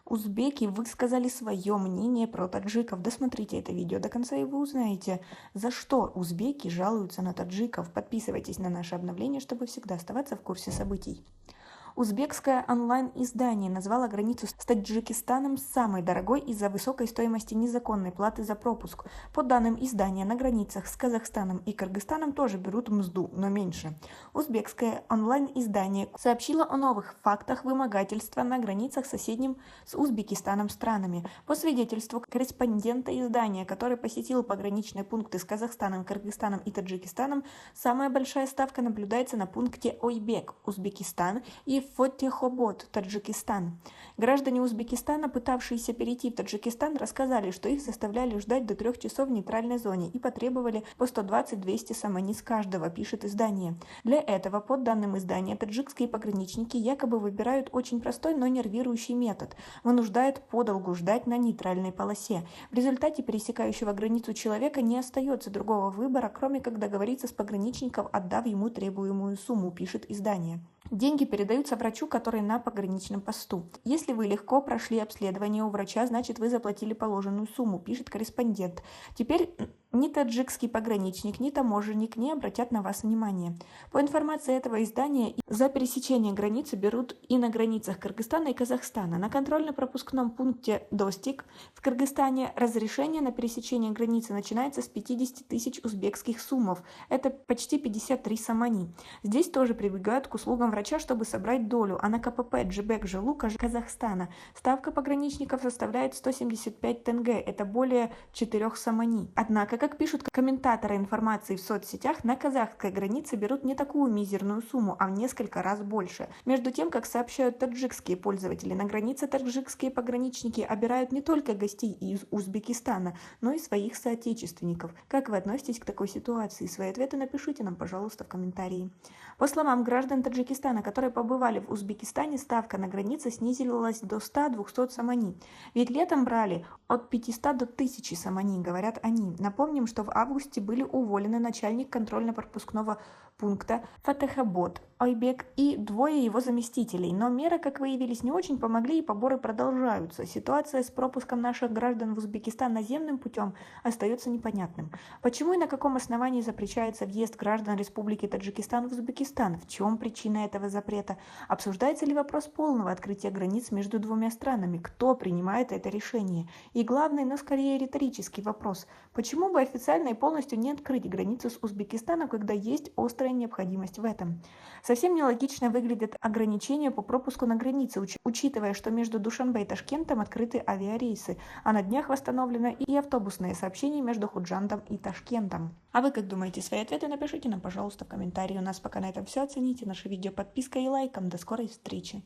Узбеки высказали свое мнение про таджиков. Досмотрите это видео до конца, и вы узнаете, за что узбеки жалуются на таджиков. Подписывайтесь на наше обновление, чтобы всегда оставаться в курсе событий. Узбекское онлайн-издание назвало границу с Таджикистаном самой дорогой из-за высокой стоимости незаконной платы за пропуск. По данным издания, на границах с Казахстаном и Кыргызстаном тоже берут мзду, но меньше. Узбекское онлайн-издание сообщило о новых фактах вымогательства на границах с соседним с Узбекистаном странами. По свидетельству корреспондента издания, который посетил пограничные пункты с Казахстаном, Кыргызстаном и Таджикистаном, самая большая ставка наблюдается на пункте Ойбек, Узбекистан, и Фотехобод, Таджикистан. Граждане Узбекистана, пытавшиеся перейти в Таджикистан, рассказали, что их заставляли ждать до 3 часов в нейтральной зоне и потребовали по 120-200 самани с каждого, пишет издание. Для этого, по данным издания, таджикские пограничники якобы выбирают очень простой, но нервирующий метод – вынуждают подолгу ждать на нейтральной полосе. В результате пересекающего границу человека не остается другого выбора, кроме как договориться с пограничником, отдав ему требуемую сумму, пишет издание. Деньги передаются врачу, который на пограничном посту. Если вы легко прошли обследование у врача, значит вы заплатили положенную сумму, пишет корреспондент. Теперь ни таджикский пограничник, ни таможенник не обратят на вас внимания. По информации этого издания, за пересечение границы берут и на границах Кыргызстана и Казахстана. На контрольно-пропускном пункте Достик в Кыргызстане разрешение на пересечение границы начинается с 50 тысяч узбекских сумов. Это почти 53 самани. Здесь тоже прибегают к услугам врача, чтобы собрать долю, а на КПП Джибек-Желука Казахстана ставка пограничников составляет 175 тенге, это более 4 самани. Однако, как пишут комментаторы информации в соцсетях, на казахской границе берут не такую мизерную сумму, а в несколько раз больше. Между тем, как сообщают таджикские пользователи, на границе таджикские пограничники обирают не только гостей из Узбекистана, но и своих соотечественников. Как вы относитесь к такой ситуации? Свои ответы напишите нам, пожалуйста, в комментарии. По словам граждан Таджикистана, которые побывали в Узбекистане, ставка на границе снизилась до 100-200 самани. Ведь летом брали от 500 до 1000 самани, говорят они. Напомним, что в августе были уволены начальник контрольно-пропускного пункта Фотехобод Ойбек и 2 его заместителей. Но меры, как выявились, не очень помогли, и поборы продолжаются. Ситуация с пропуском наших граждан в Узбекистан наземным путем остается непонятным. Почему и на каком основании запрещается въезд граждан Республики Таджикистан в Узбекистан? В чем причина этого запрета? Обсуждается ли вопрос полного открытия границ между двумя странами? Кто принимает это решение? И главный, но скорее риторический вопрос. Почему бы официально и полностью не открыть границу с Узбекистаном, когда есть острая необходимость в этом? Совсем нелогично выглядят ограничения по пропуску на границе, учитывая, что между Душанбе и Ташкентом открыты авиарейсы, а на днях восстановлено и автобусное сообщение между Худжандом и Ташкентом. А вы как думаете? Свои ответы напишите нам, пожалуйста, в комментарии. У нас пока на этом все. Оцените наше видео подпиской и лайком. До скорой встречи!